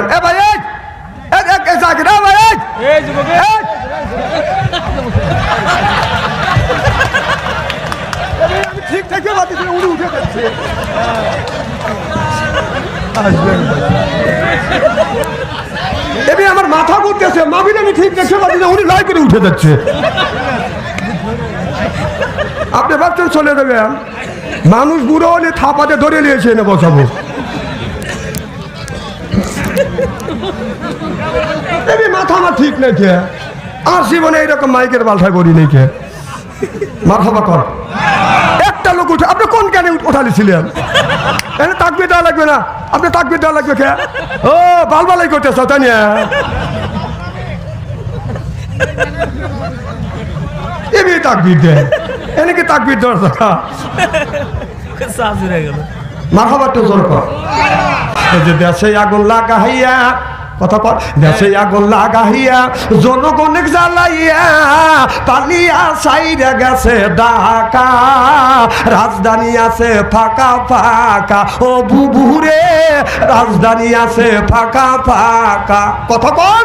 এ ভাই ঠিক থেকে উনি উঠে যাচ্ছে আমার মাথা ঘুরতেছে মাবিল আমি ঠিক দেখে পাচ্ছি না উনি লাই করে উঠে যাচ্ছে আপনি ভাবছেন চলে যাবেন মানুষ বুড়ো হলে থাপাতে ধরে নিয়েছে এনে বসাবো মাথা আমার ঠিক নেই কে আর জীবনে এইরকম মাইকের বালঠায় করি নেই কে মাথা কর একটা লোক উঠে আপনি কোন কেন উঠালিছিলেন তাকবির দেওয়া লাগবে না আপনি তাকবির দেওয়া লাগবে কে ও বালবালাই করতেছ তাই না এমনি তাকবির দেয় এনেকে তাকবির দেওয়ার কথা মারহাবা তো জোর কর দেশে আগুন লাগাইয়া কথা কর দেশে আগুন লাগাইয়া জনগণে জ্বালাইয়া পালিয়া সাইরা গেছে ঢাকা রাজধানী আছে ফাঁকা ফাঁকা ও বুবুরে রাজধানী আছে ফাঁকা ফাঁকা কথা কর